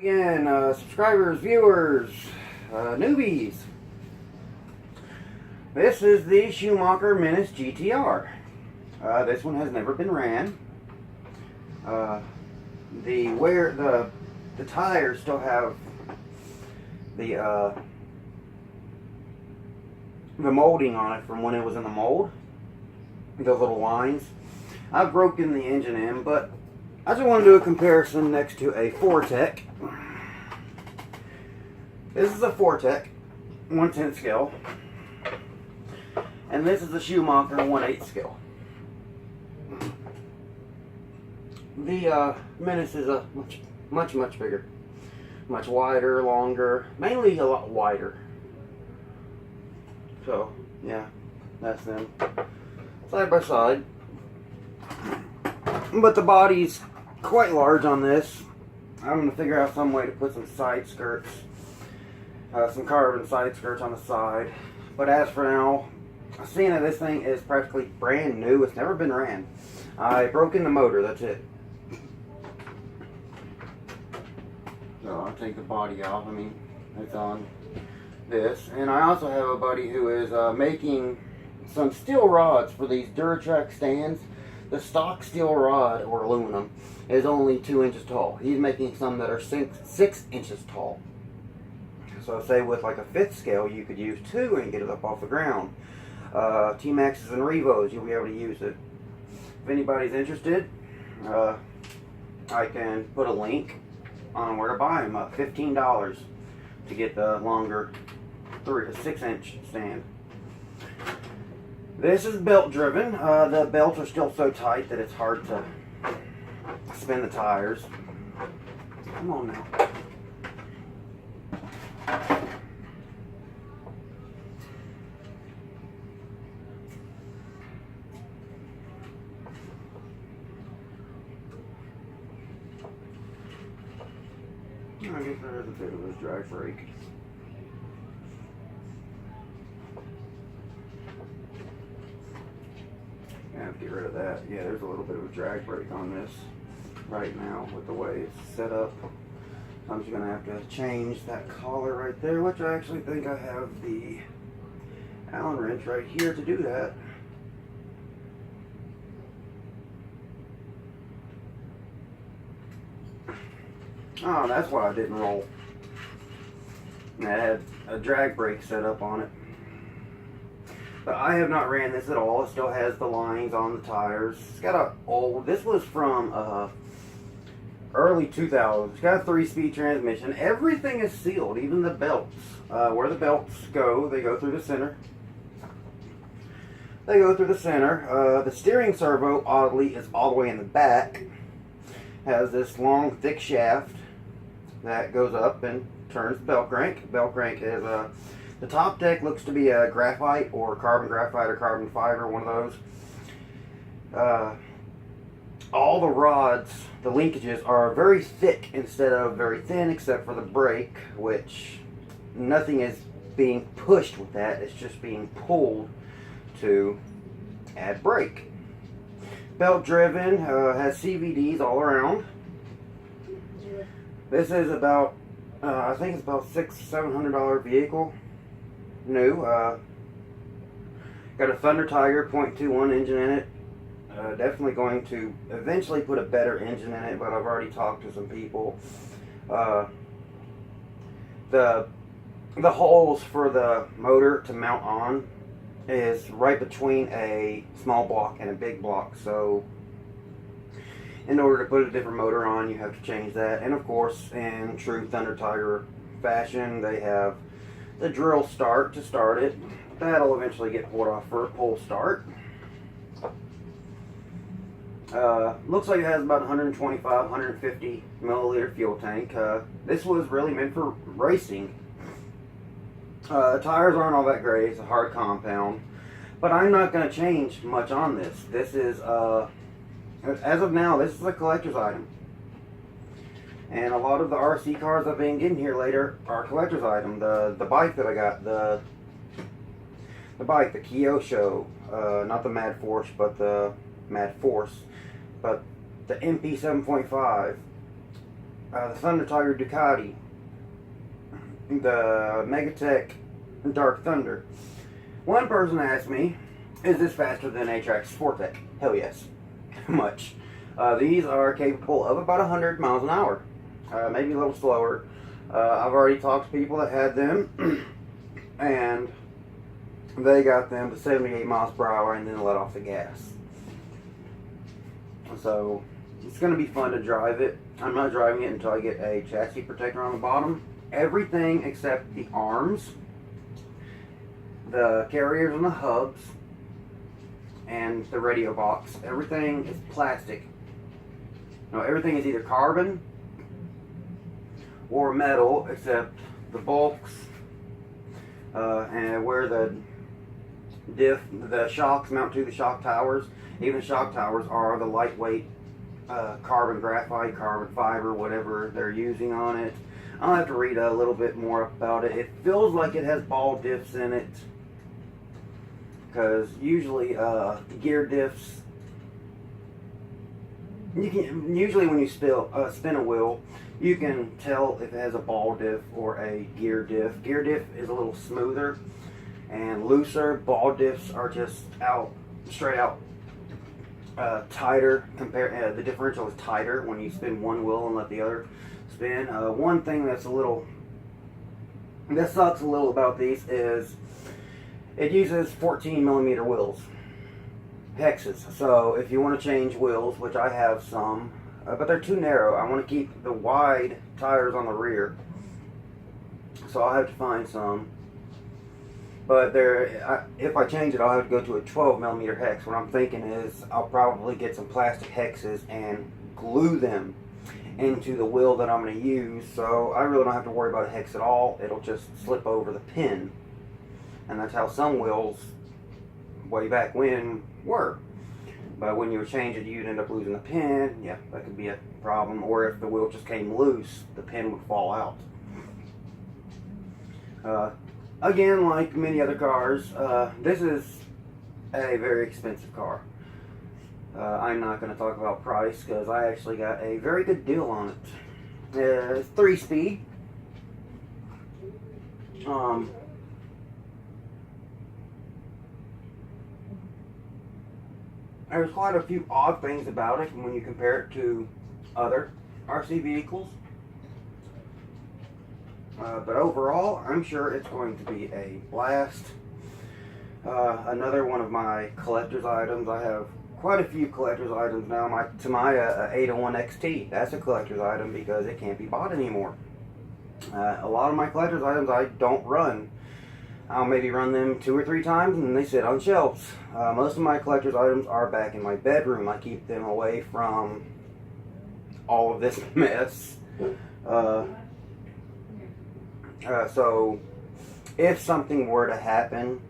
Again, subscribers, viewers, newbies. This is the Schumacher Menace GTR. This one has never been ran. The tires still have the molding on it from when it was in the mold. The little lines. I've broken the engine in, but I just want to do a comparison next to a Fortec. This is a Fortec 1/10 scale, and this is a Schumacher 1/8 scale. The Menace is a much bigger, much wider, longer, mainly a lot wider. So yeah, that's them side by side. But the body's quite large on this. I'm going to figure out some way to put some side skirts, some carbon side skirts on the side. But as for now, seeing that this thing is practically brand new, it's never been ran. I broke in the motor, that's it. So I'll take the body off. I mean, it's on this. And I also have a buddy who is making some steel rods for these Duratrack stands. The stock steel rod, or aluminum, is only 2 inches tall. He's making some that are 6 inches tall. So say with like a 5th scale, you could use 2 and get it up off the ground. T-Maxes and Revos, you'll be able to use it. If anybody's interested, I can put a link on where to buy them. $15 to get the longer 3 to 6 inch stand. This is belt driven. The belts are still so tight that it's hard to spin the tires. Come on now. I guess there is a bit of a drag brake. I have to get rid of that. Yeah, there's a little bit of a drag brake on this right now with the way it's set up. I'm just going to have to change that collar right there, which I actually think I have the Allen wrench right here to do that. Oh, that's why I didn't roll. I had a drag brake set up on it. But I have not ran this at all. It still has the lines on the tires. It's got a old, this was from early 2000s. It's got a 3-speed transmission. Everything is sealed, even the belts. Where the belts go, they go through the center. They go through the center. The steering servo, oddly, is all the way in the back. Has this long, thick shaft that goes up and turns the belt crank. Belt crank is the top deck looks to be a graphite or carbon graphite or carbon fiber, one of those. All the rods, the linkages, are very thick instead of very thin, except for the brake, which nothing is being pushed with that. It's just being pulled to add brake. Belt driven, has CVDs all around. This is about, I think it's about $600-700 vehicle. New. Got a Thunder Tiger 0.21 engine in it. Definitely going to eventually put a better engine in it, but I've already talked to some people. The holes for the motor to mount on is right between a small block and a big block, so in order to put a different motor on, you have to change that. And of course, in true Thunder Tiger fashion, they have the drill start to start it. That'll eventually get pulled off for a pull start. Looks like it has about 125, 150 milliliter fuel tank. This was really meant for racing. Tires aren't all that great. It's a hard compound. But I'm not going to change much on this. This is, as of now, this is a collector's item. And a lot of the RC cars I've been getting here later are collector's item. The bike that I got, the bike, the Kyosho, not the Mad Force, but the Mad Force, but the MP 7.5 the Thunder Tiger Ducati, the Megatech Dark Thunder. One person asked me, is this faster than A-Track's Sportec? Hell yes. Much. These are capable of about 100 miles an hour. Maybe a little slower. I've already talked to people that had them, and they got them to 78 miles per hour and then let off the gas. So, it's going to be fun to drive it. I'm not driving it until I get a chassis protector on the bottom. Everything except the arms, the carriers and the hubs, and the radio box, everything is plastic. No, everything is either carbon or metal, except the bulks and where the shocks mount to the shock towers. Even the shock towers are the lightweight carbon graphite, carbon fiber, whatever they're using on it. I'll have to read a little bit more about it. It feels like it has ball diffs in it, because usually gear diffs, usually when you spin a wheel, you can tell if it has a ball diff or a gear diff. Gear diff is a little smoother and looser. Ball diffs are just straight out tighter. The differential is tighter when you spin one wheel and let the other spin. One thing that sucks a little about these is it uses 14 millimeter wheels, hexes. So if you want to change wheels, which I have some, but they're too narrow. I want to keep the wide tires on the rear, so I'll have to find some. But if I change it, I'll have to go to a 12 millimeter hex. What I'm thinking is I'll probably get some plastic hexes and glue them into the wheel that I'm going to use, so I really don't have to worry about a hex at all. It'll just slip over the pin. And that's how some wheels way back when were. But when you would change it, you'd end up losing the pin. Yeah, that could be a problem. Or if the wheel just came loose, the pin would fall out. Again, like many other cars, this is a very expensive car. I'm not going to talk about price because I actually got a very good deal on it. It's 3-speed. There's quite a few odd things about it when you compare it to other RC vehicles. But overall, I'm sure it's going to be a blast. Another one of my collector's items. I have quite a few collector's items now. My 801 XT. That's a collector's item because it can't be bought anymore. A lot of my collector's items I don't run. I'll maybe run them 2 or 3 times and they sit on shelves. Most of my collector's items are back in my bedroom. I keep them away from all of this mess. So if something were to happen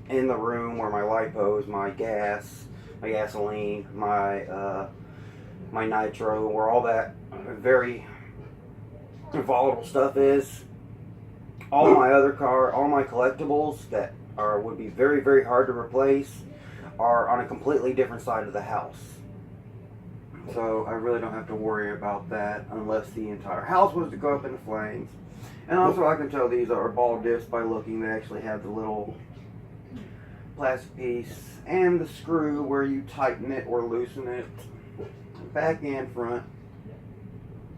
in the room where my lipos, my gas, my gasoline, my nitro, where all that very volatile stuff is, all my collectibles that would be very, very hard to replace are on a completely different side of the house. So I really don't have to worry about that unless the entire house was to go up in flames. And also I can tell these are ball discs by looking. They actually have the little plastic piece and the screw where you tighten it or loosen it. Back and front.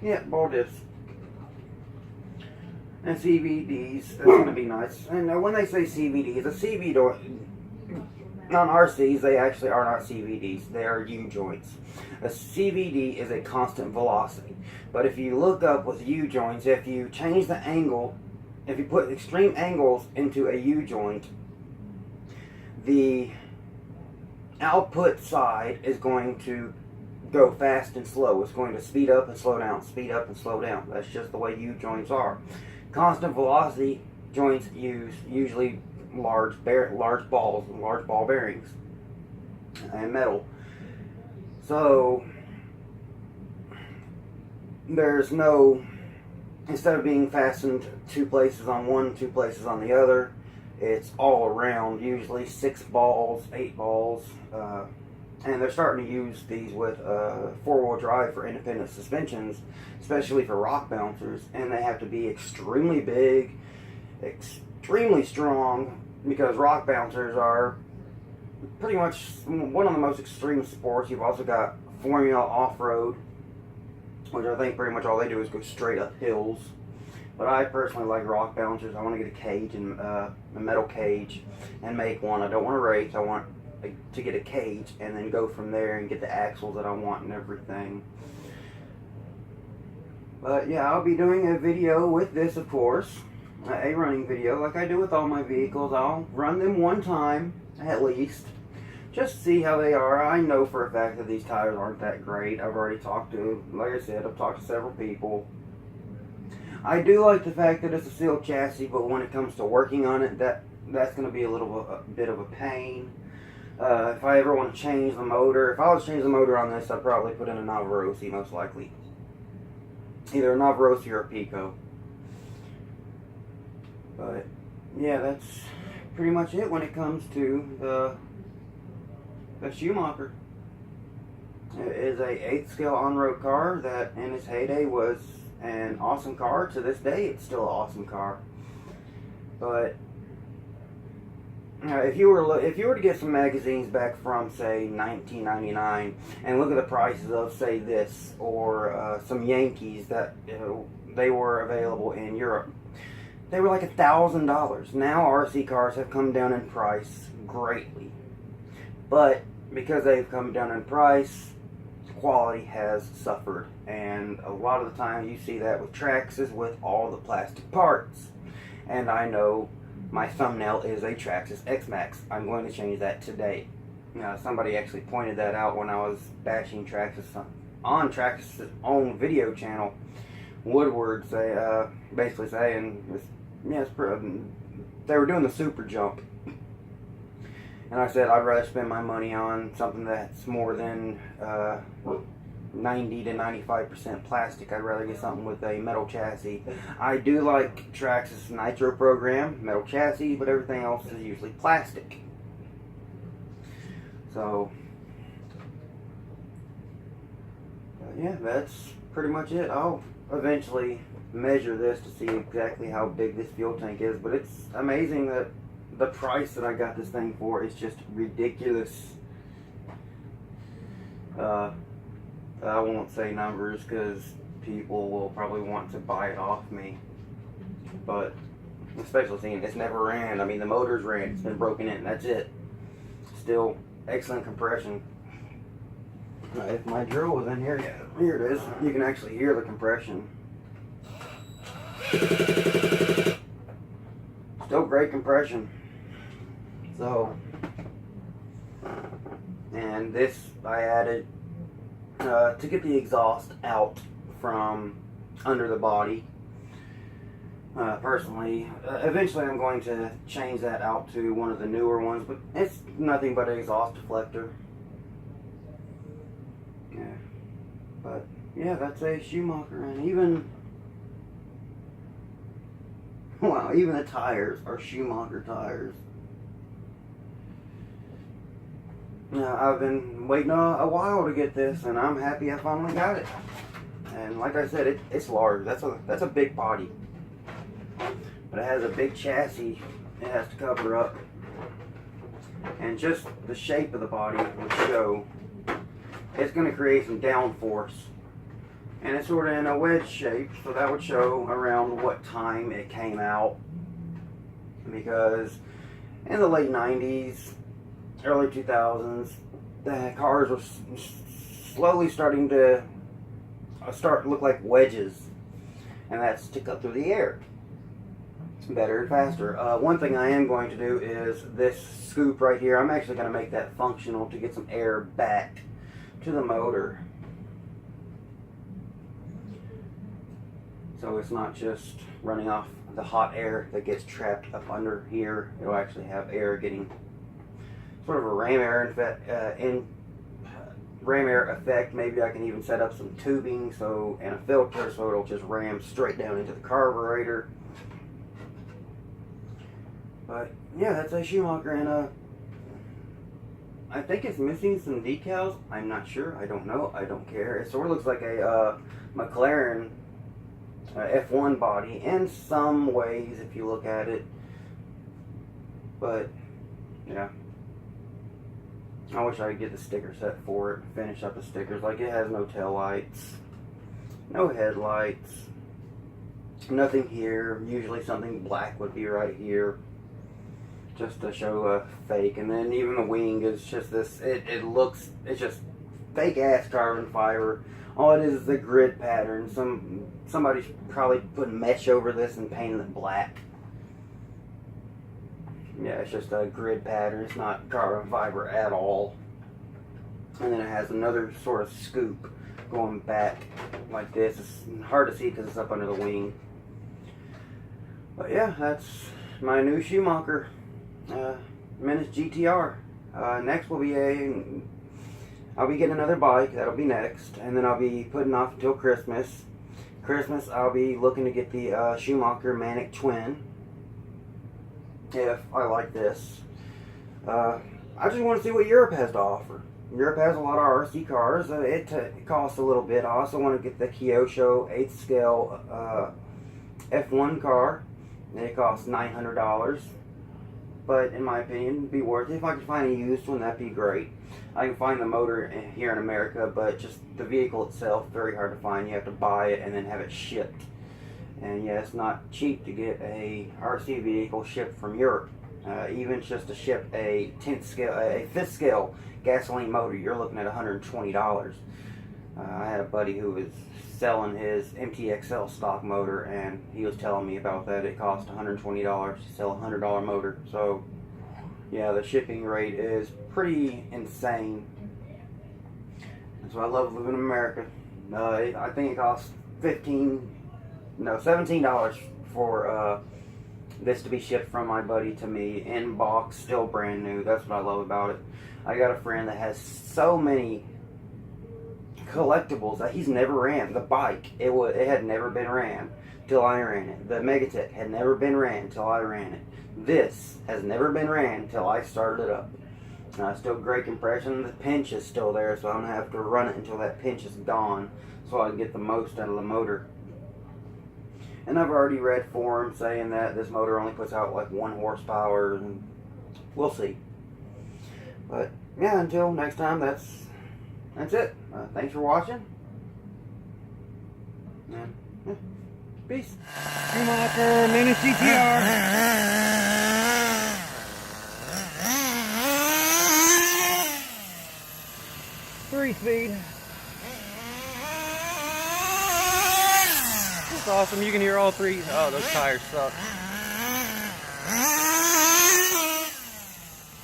Yeah, ball discs. And CVDs, that's going to be nice. And when they say CVDs, a CVD, on RCs, they actually are not CVDs. They are U-joints. A CVD is a constant velocity. But if you look up with U-joints, if you change the angle, if you put extreme angles into a U-joint, the output side is going to go fast and slow. It's going to speed up and slow down, speed up and slow down. That's just the way U-joints are. Constant velocity joints use usually large balls and large ball bearings and metal. So there's no, instead of being fastened 2 places on one, 2 places on the other, it's all around, usually 6 balls, 8 balls, And they're starting to use these with four-wheel drive for independent suspensions, especially for rock bouncers. And they have to be extremely big, extremely strong, because rock bouncers are pretty much one of the most extreme sports. You've also got Formula off-road, which I think pretty much all they do is go straight up hills. But I personally like rock bouncers. I want to get a cage, and a metal cage, and make one. I don't want to race. I want to get a cage and then go from there and get the axles that I want and everything. But yeah, I'll be doing a video with this, of course, a running video like I do with all my vehicles. I'll run them one time at least, just see how they are. I know for a fact that these tires aren't that great. I've already talked to, like I said, I've talked to several people. I do like the fact that it's a sealed chassis, but when it comes to working on it, that's going to be a bit of a pain. If I ever want to change the motor, if I was to change the motor on this, I'd probably put in a Navarone, most likely. Either a Navarone or a Pico. But yeah, that's pretty much it when it comes to the Schumacher. It is a 8th scale on-road car that in its heyday was an awesome car. To this day, it's still an awesome car. But if you were to get some magazines back from, say, 1999 and look at the prices of, say, this or some Yankees that they were available in Europe, they were like $1,000. Now RC cars have come down in price greatly, but because they've come down in price, quality has suffered, and a lot of the time you see that with Traxxas with all the plastic parts. And I know my thumbnail is a Traxxas X-Max. I'm going to change that today. Somebody actually pointed that out when I was bashing Traxxas on Traxxas' own video channel. Woodward basically saying, they were doing the super jump. And I said I'd rather spend my money on something that's more than 90 to 95% plastic. I'd rather get something with a metal chassis. I do like Traxxas Nitro program, metal chassis, but everything else is usually plastic. So, yeah, that's pretty much it. I'll eventually measure this to see exactly how big this fuel tank is, but it's amazing that the price that I got this thing for is just ridiculous. I won't say numbers because people will probably want to buy it off me, but especially seeing it's never ran. I mean, the motor's ran, it's been broken in, that's it. Still excellent compression. If my drill was in here, yeah, here it is. You can actually hear the compression. Still great compression. So, and this I added to get the exhaust out from under the body. Personally, eventually I'm going to change that out to one of the newer ones, but it's nothing but an exhaust deflector. Yeah, but yeah, that's a Schumacher, and even the tires are Schumacher tires. I've been waiting a while to get this, and I'm happy I finally got it. And like I said, it's large. That's a big body, but it has a big chassis it has to cover up, and just the shape of the body will show. It's going to create some downforce, and it's sort of in a wedge shape, so that would show around what time it came out, because in the late 90s, early 2000s, the cars were slowly starting to look like wedges, and that stick up through the air better and faster. One thing I am going to do is this scoop right here. I'm actually going to make that functional to get some air back to the motor, so it's not just running off the hot air that gets trapped up under here. It'll actually have air getting sort of a ram air effect. Maybe I can even set up some tubing and a filter so it'll just ram straight down into the carburetor. But yeah, that's a Schumacher, and I think it's missing some decals. I'm not sure. I don't know. I don't care. It sort of looks like a McLaren F1 body in some ways if you look at it. But, yeah. I wish I could get the sticker set for it. Finish up the stickers. Like, it has no tail lights. No headlights. Nothing here. Usually something black would be right here. Just to show a fake. And then even the wing is just this, it's just fake ass carbon fiber. All it is the grid pattern. Somebody's probably put mesh over this and painted it black. Yeah, it's just a grid pattern. It's not carbon fiber at all. And then it has another sort of scoop going back like this. It's hard to see because it's up under the wing. But yeah, that's my new Schumacher Menace GTR. Next will be I'll be getting another bike. That'll be next. And then I'll be putting off until Christmas. Christmas, I'll be looking to get the Schumacher Menace Twin. If I like this. I just want to see what Europe has to offer. Europe has a lot of RC cars. It costs a little bit. I also want to get the Kyosho 8th scale F1 car. It costs $900. But in my opinion, it'd be worth it. If I could find a used one, that'd be great. I can find the motor here in America, but just the vehicle itself, very hard to find. You have to buy it and then have it shipped. And yeah, it's not cheap to get a RC vehicle shipped from Europe. Even just to ship a 5th scale gasoline motor, you're looking at $120. I had a buddy who was selling his MTXL stock motor, and he was telling me about that. It cost $120 to sell a $100 motor. So yeah, the shipping rate is pretty insane. That's why I love living in America. I think it costs $17 for this to be shipped from my buddy to me in box, still brand new. That's what I love about it. I got a friend that has so many collectibles that he's never ran. The bike, it had never been ran till I ran it. The Megatech had never been ran till I ran it. This has never been ran till I started it up. Still great compression. The pinch is still there, so I'm gonna have to run it until that pinch is gone, so I can get the most out of the motor. And I've already read forums saying that this motor only puts out like 1 horsepower, and we'll see. But yeah, until next time, that's it. Thanks for watching. And yeah, peace. Schumacher Menace GTR. 3-speed. It's awesome. You can hear all 3. Oh, those tires suck.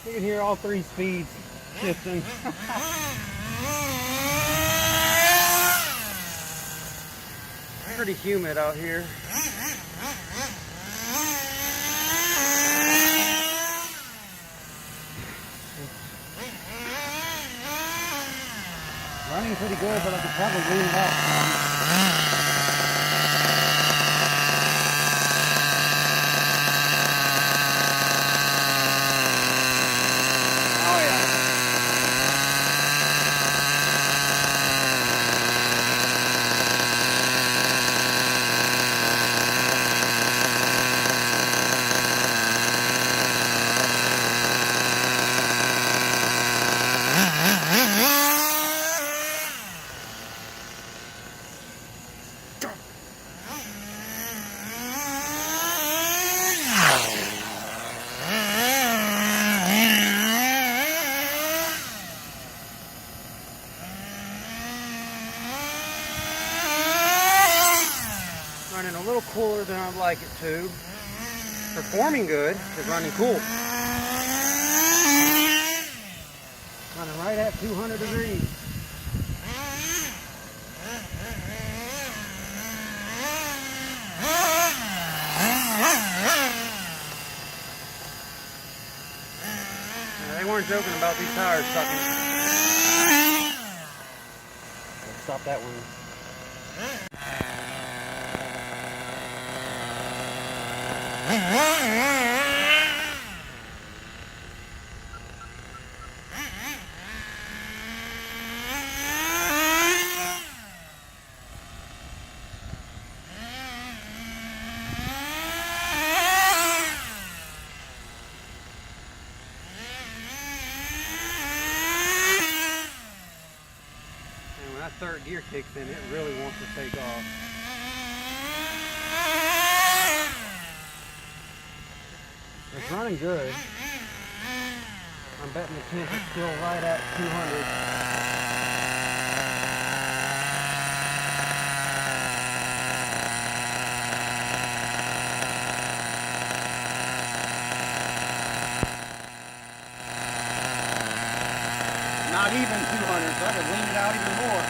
You can hear all 3 speeds shifting. Pretty humid out here. Running pretty good, but I could probably lean it out. Running a little cooler than I'd like it to. Performing good, but running cool. Running right at 200 degrees. Now, they weren't joking about these tires sucking. Let's stop that one. And when that third gear kicks in, it really wants to take off. It's running good. I'm betting the temp is still right at 200. Not even 200, so I could lean it out even more.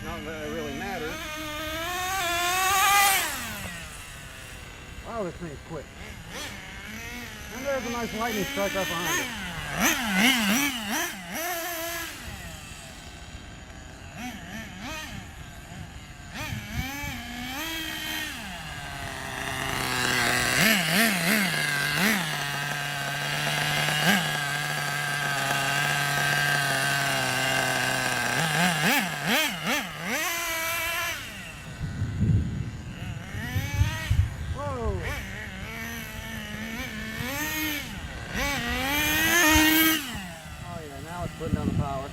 Not that it really matters. Wow, this thing's quick. And there's a nice lightning strike up behind it. Whoa! Oh yeah, now it's putting down the power.